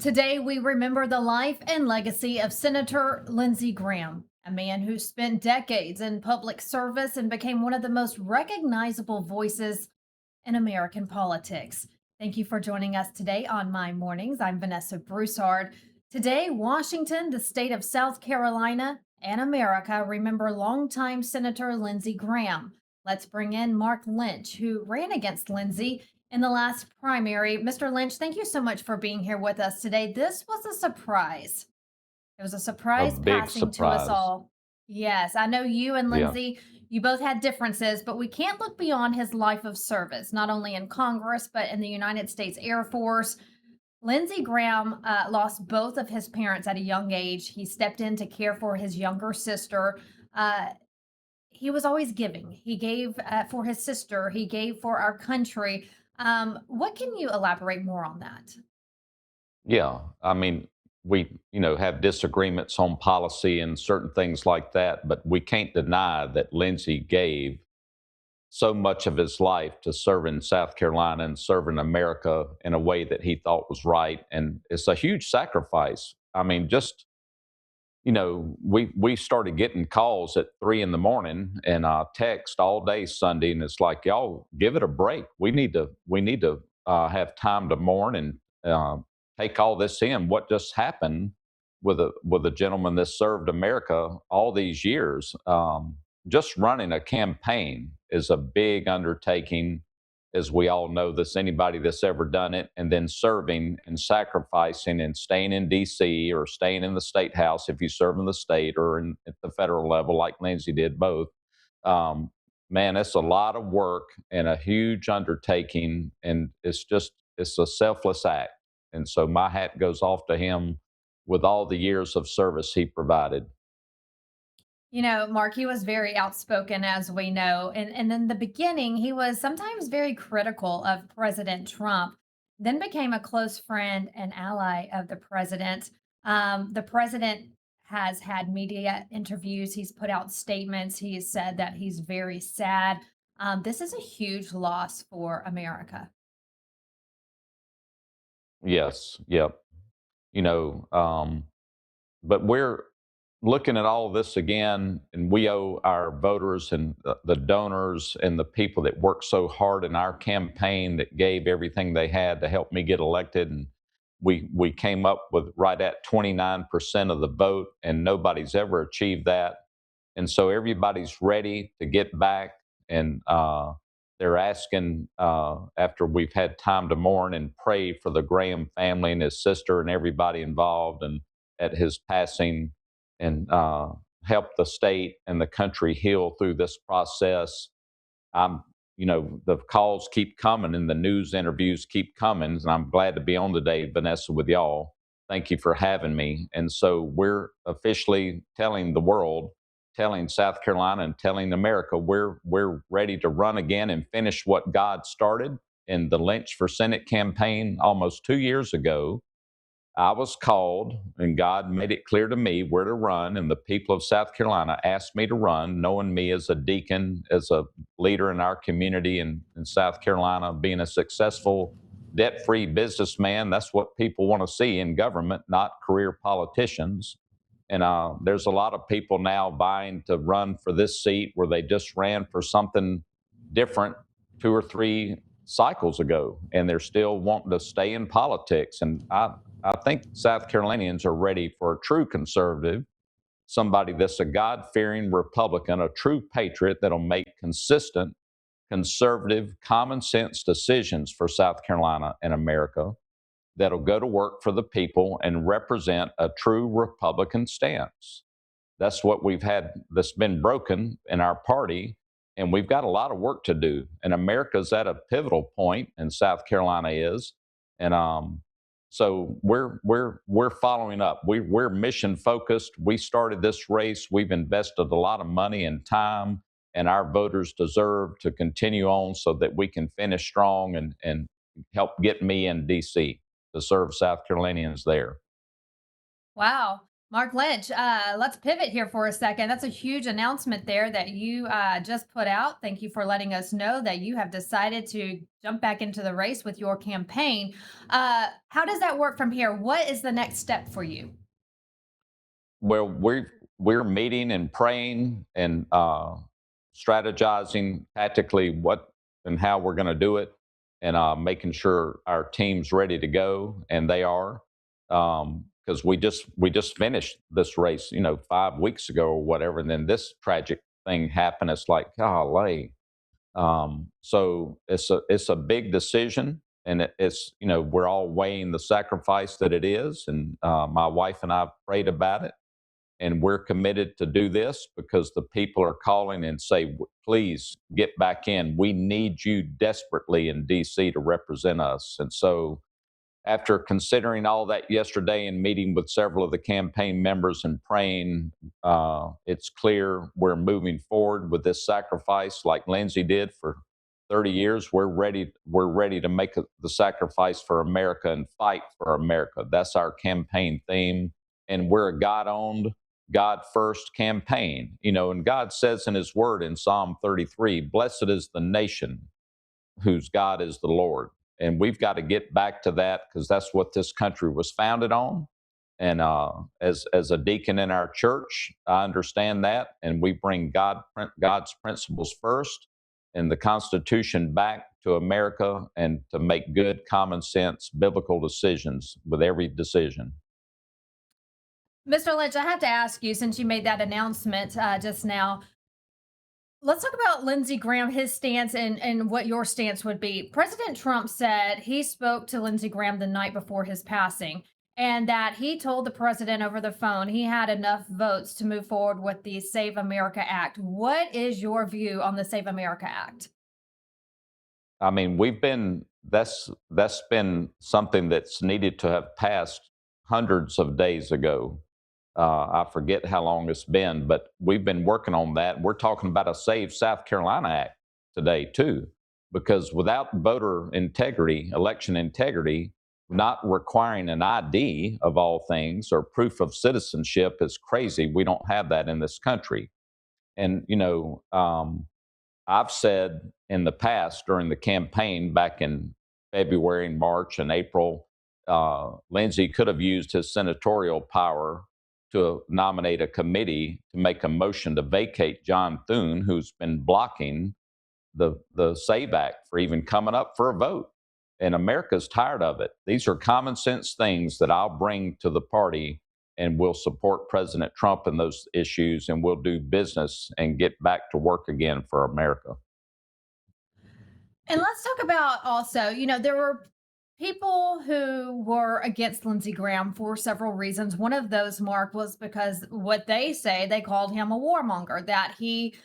Today, we remember the life and legacy of Senator Lindsey Graham, a man who spent decades in public service and became one of the most recognizable voices in American politics. Thank you for joining us today on My Mornings. I'm Vanessa Broussard. Today, Washington, the state of South Carolina, and America remember longtime Senator Lindsey Graham. Let's bring in Mark Lynch, who ran against Lindsey in the last primary. Mr. Lynch, thank you so much for being here with us today. This was a surprise. It was a A surprise big passing to us surprise. all. Yes, I know you and Yeah. Lindsey, you both had differences, but we can't look beyond his life of service, not only in Congress, but in the United States Air Force. Lindsey Graham lost both of his parents at a young age. He stepped in to care for his younger sister. Uh, he was always giving. He gave for his sister, he gave for our country. What can you elaborate more on that? Yeah. I mean, we have disagreements on policy and certain things like that, but we can't deny that Lindsay gave so much of his life to serving South Carolina and serving America in a way that he thought was right. And it's a huge sacrifice. I mean, just we started getting calls at 3 in the morning and text all day Sunday, and it's like, y'all give it a break. We need to have time to mourn and uh, take all this in. What just happened with a gentleman that served America all these years? Just running a campaign is a big undertaking, as we all know. This anybody that's ever done it, and then serving and sacrificing and staying in D.C. or staying in the state house if you serve in the state or at the federal level, like Lindsay did both. Um, Man, it's a lot of work and a huge undertaking, and it's a selfless act. And so my hat goes off to him with all the years of service he provided. You know, Mark, he was very outspoken, as we know. And in the beginning, he was sometimes very critical of President Trump, then became a close friend and ally of the president. The president has had media interviews, he's put out statements, he's said that he's very sad. This is a huge loss for America. Yes, yep. You know, but we're looking at all of this again, and we owe our voters and the donors and the people that worked so hard in our campaign that gave everything they had to help me get elected. And we came up with right at 29% of the vote, and nobody's ever achieved that. And so everybody's ready to get back, and they're asking after we've had time to mourn and pray for the Graham family and his sister and everybody involved, and at his passing, and help the state and the country heal through this process. I'm, the calls keep coming and the news interviews keep coming, and I'm glad to be on today, Vanessa, with y'all. Thank you for having me. And so we're officially telling the world, telling South Carolina, and telling America we're ready to run again and finish what God started in the Lynch for Senate campaign almost 2 years ago. I was called, and God made it clear to me where to run. And the people of South Carolina asked me to run, knowing me as a deacon, as a leader in our community in South Carolina, being a successful, debt free businessman. That's what people want to see in government, not career politicians. And there's a lot of people now vying to run for this seat where they just ran for something different 2 or 3 cycles ago, and they're still wanting to stay in politics. And I think South Carolinians are ready for a true conservative, somebody that's a God fearing Republican, a true patriot that'll make consistent, conservative, common sense decisions for South Carolina and America, that'll go to work for the people and represent a true Republican stance. That's what we've had that's been broken in our party. And we've got a lot of work to do. And America's at a pivotal point, and South Carolina is. And so we're following up. We're mission focused. We started this race. We've invested a lot of money and time, and our voters deserve to continue on so that we can finish strong and help get me in D.C. to serve South Carolinians there. Wow. Mark Lynch, let's pivot here for a second. That's a huge announcement there that you just put out. Thank you for letting us know that you have decided to jump back into the race with your campaign. How does that work from here? What is the next step for you? Well, we're meeting and praying and strategizing tactically what and how we're going to do it, and making sure our team's ready to go, and they are, because we just finished this race, 5 weeks ago or whatever, and then this tragic thing happened. It's like, golly. So it's a big decision, and it's we're all weighing the sacrifice that it is, and my wife and I prayed about it, and we're committed to do this because the people are calling and say, please get back in. We need you desperately in DC to represent us. And so after considering all that yesterday and meeting with several of the campaign members and praying, it's clear we're moving forward with this sacrifice like Lindsey did for 30 years. We're ready. We're ready to make the sacrifice for America and fight for America. That's our campaign theme. And we're a God owned, God first campaign. And God says in his word in Psalm 33, blessed is the nation whose God is the Lord. And we've got to get back to that because that's what this country was founded on. And as a deacon in our church, I understand that, and we bring God's principles first and the Constitution back to America, and to make good common sense biblical decisions with every decision. Mr. Lynch, I have to ask you, since you made that announcement just now, let's talk about Lindsey Graham, his stance, and what your stance would be. President Trump said he spoke to Lindsey Graham the night before his passing, and that he told the president over the phone he had enough votes to move forward with the Save America Act. What is your view on the Save America Act? I mean, that's been something that's needed to have passed hundreds of days ago. I forget how long it's been, but we've been working on that. We're talking about a Save South Carolina Act today too, because without voter integrity, election integrity, not requiring an ID of all things or proof of citizenship is crazy. We don't have that in this country. And I've said in the past during the campaign back in February and March and April, Lindsey could have used his senatorial power to nominate a committee to make a motion to vacate John Thune, who's been blocking the SAVE Act for even coming up for a vote. And America's tired of it. These are common sense things that I'll bring to the party, and we'll support President Trump in those issues, and we'll do business and get back to work again for America. And let's talk about also, there were people who were against Lindsey Graham for several reasons. One of those, Mark, was because what they say, they called him a warmonger, that he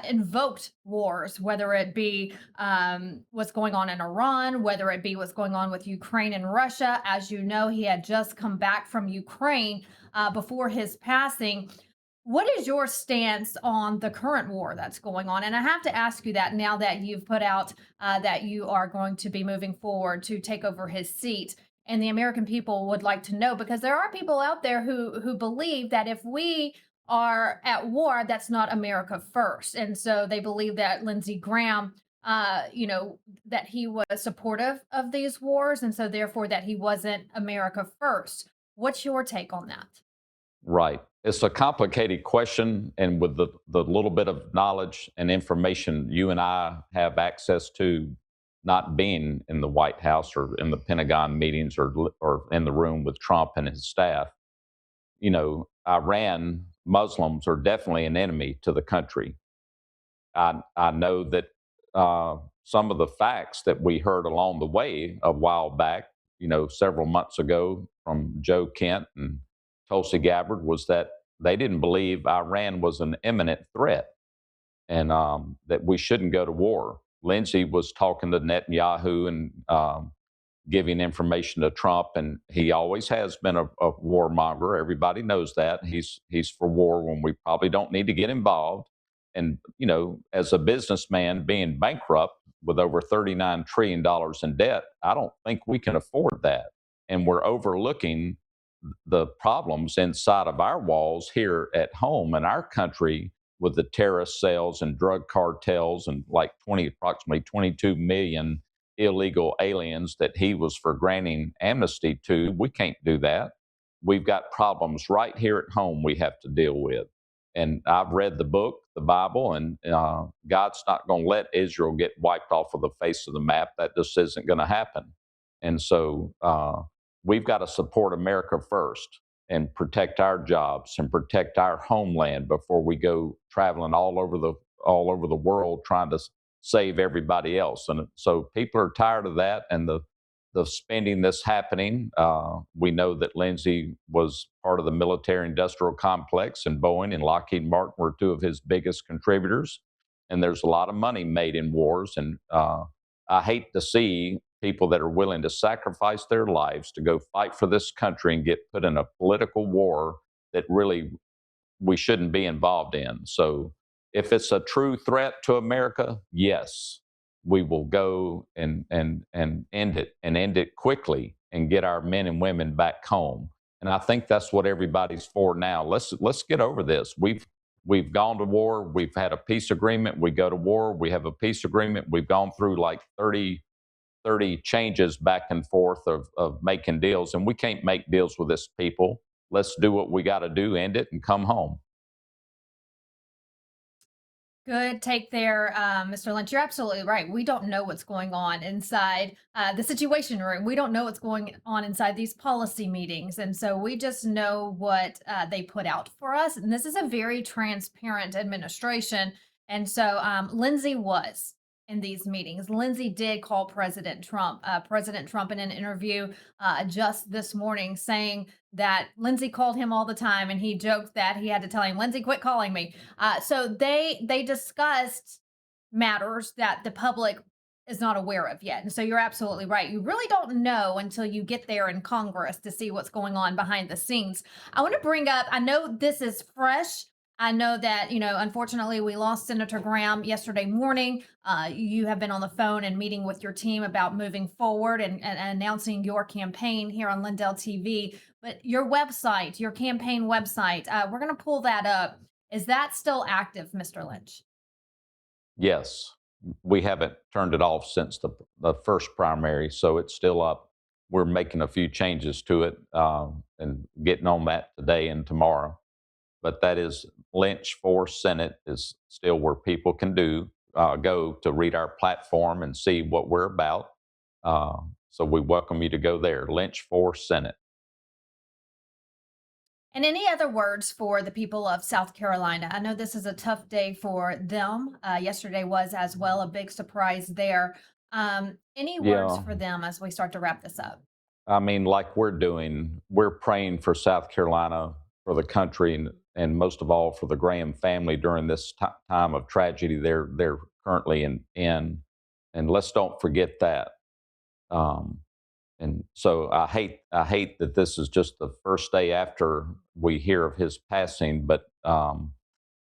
invoked wars, whether it be what's going on in Iran, whether it be what's going on with Ukraine and Russia. As you know, he had just come back from Ukraine before his passing. What is your stance on the current war that's going on? And I have to ask you that now that you've put out that you are going to be moving forward to take over his seat. And the American people would like to know, because there are people out there who believe that if we are at war, that's not America first. And so they believe that Lindsey Graham, that he was supportive of these wars. And so therefore that he wasn't America first. What's your take on that? Right. It's a complicated question. And with the little bit of knowledge and information you and I have access to, not being in the White House or in the Pentagon meetings or in the room with Trump and his staff, Iran Muslims are definitely an enemy to the country. I know that some of the facts that we heard along the way a while back, several months ago from Joe Kent and Tulsi Gabbard, was that they didn't believe Iran was an imminent threat, and that we shouldn't go to war. Lindsey was talking to Netanyahu and giving information to Trump, and he always has been a warmonger. Everybody knows that. He's for war when we probably don't need to get involved. And as a businessman being bankrupt with over $39 trillion in debt, I don't think we can afford that. And we're overlooking the problems inside of our walls here at home in our country with the terrorist cells and drug cartels and like approximately 22 million illegal aliens that he was for granting amnesty to. We can't do that. We've got problems right here at home we have to deal with. And I've read the book, the Bible, and God's not going to let Israel get wiped off of the face of the map. That just isn't going to happen. And so we've got to support America first and protect our jobs and protect our homeland before we go traveling all over the world trying to save everybody else. And so people are tired of that, and the spending that's happening. We know that Lindsey was part of the military industrial complex, and Boeing and Lockheed Martin were two of his biggest contributors. And there's a lot of money made in wars. And I hate to see people that are willing to sacrifice their lives to go fight for this country and get put in a political war that really we shouldn't be involved in. So if it's a true threat to America, yes, we will go and end it quickly and get our men and women back home. And I think that's what everybody's for now. Let's get over this. We've gone to war. We've had a peace agreement. We go to war. We have a peace agreement. We've gone through like 30 changes back and forth of making deals, and we can't make deals with this people. Let's do what we got to do, end it, and come home. Good take there, Mr. Lynch. You're absolutely right. We don't know what's going on inside the Situation Room. We don't know what's going on inside these policy meetings. And so we just know what they put out for us. And this is a very transparent administration. And so Lindsey was in these meetings. Lindsey did call President Trump. President Trump in an interview just this morning saying that Lindsey called him all the time, and he joked that he had to tell him, "Lindsey, quit calling me." So they discussed matters that the public is not aware of yet. And so you're absolutely right. You really don't know until you get there in Congress to see what's going on behind the scenes. I want to bring up, I know this is fresh. I know that, unfortunately, we lost Senator Graham yesterday morning. You have been on the phone and meeting with your team about moving forward and announcing your campaign here on Lindell TV. But your website, your campaign website, we're going to pull that up. Is that still active, Mr. Lynch? Yes, we haven't turned it off since the first primary, so it's still up. We're making a few changes to it and getting on that today and tomorrow. But that is Lynch for Senate is still where people can go to read our platform and see what we're about. So we welcome you to go there. Lynch for Senate. And any other words for the people of South Carolina? I know this is a tough day for them. Yesterday was as well a big surprise there. Any words Yeah, for them as we start to wrap this up? I mean, like we're doing, we're praying for South Carolina, for the country, and most of all for the Graham family during this time of tragedy they're currently in. And let's don't forget that. Um, and so I hate that this is just the first day after we hear of his passing, but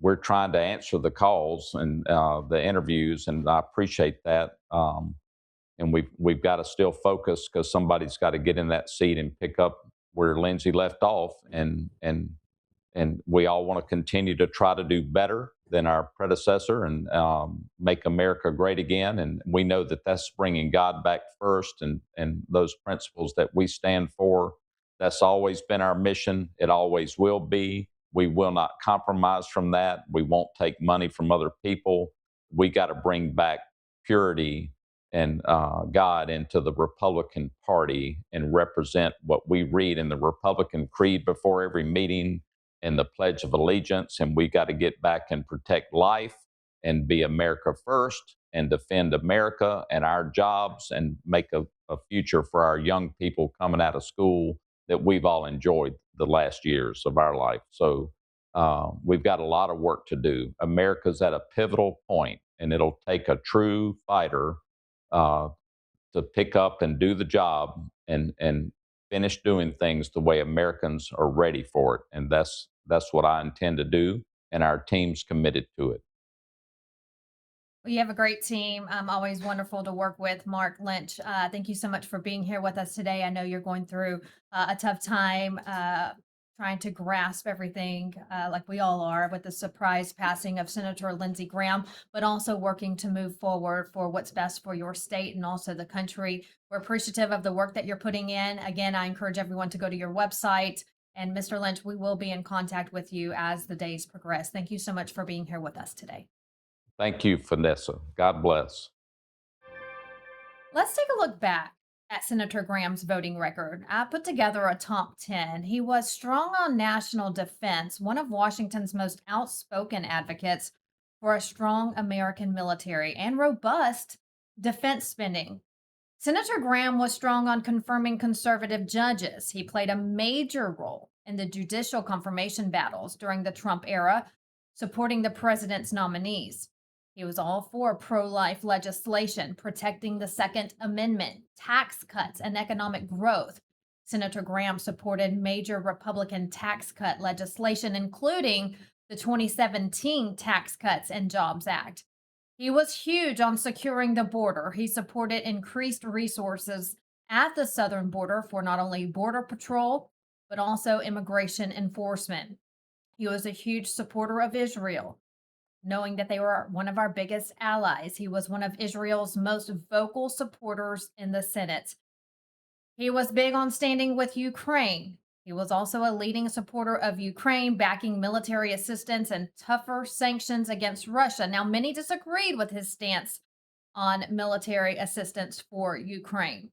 we're trying to answer the calls and the interviews, and I appreciate that. And we've got to still focus because somebody's got to get in that seat and pick up where Lindsey left off, and we all want to continue to try to do better than our predecessor and make America great again. And we know that that's bringing God back first, and those principles that we stand for. That's always been our mission. It always will be. We will not compromise from that. We won't take money from other people. We got to bring back purity and God into the Republican Party and represent what we read in the Republican Creed before every meeting and the Pledge of Allegiance. And we got to get back and protect life and be America first and defend America and our jobs and make a future for our young people coming out of school that we've all enjoyed the last years of our life. So we've got a lot of work to do. America's at a pivotal point, and it'll take a true fighter uh, to pick up and do the job and finish doing things the way Americans are ready for it. And that's what I intend to do, and our team's committed to it. Well, you have a great team. Always wonderful to work with. Mark Lynch, thank you so much for being here with us today. I know you're going through a tough time trying to grasp everything, like we all are, with the surprise passing of Senator Lindsey Graham, but also working to move forward for what's best for your state and also the country. We're appreciative of the work that you're putting in. Again, I encourage everyone to go to your website. And Mr. Lynch, we will be in contact with you as the days progress. Thank you so much for being here with us today. Thank you, Vanessa. God bless. Let's take a look back at Senator Graham's voting record. I put together a top 10. He was strong on national defense, one of Washington's most outspoken advocates for a strong American military and robust defense spending. Senator Graham was strong on confirming conservative judges. He played a major role in the judicial confirmation battles during the Trump era, supporting the president's nominees. He was all for pro life legislation, protecting the Second Amendment, tax cuts, and economic growth. Senator Graham supported major Republican tax cut legislation, including the 2017 Tax Cuts and Jobs Act. He was huge on securing the border. He supported increased resources at the southern border for not only Border Patrol, but also immigration enforcement. He was a huge supporter of Israel, knowing that they were one of our biggest allies. He was one of Israel's most vocal supporters in the Senate. He was big on standing with Ukraine. He was also a leading supporter of Ukraine, backing military assistance and tougher sanctions against Russia. Now, many disagreed with his stance on military assistance for Ukraine.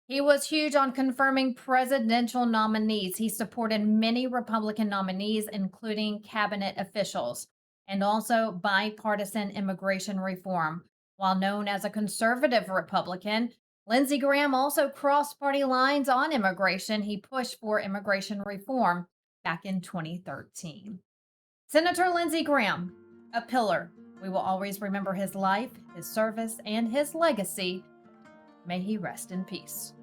He was huge on confirming presidential nominees. He supported many Republican nominees, including cabinet officials, and also bipartisan immigration reform. While known as a conservative Republican, Lindsey Graham also crossed party lines on immigration. He pushed for immigration reform back in 2013. Senator Lindsey Graham, a pillar. We will always remember his life, his service, and his legacy. May he rest in peace.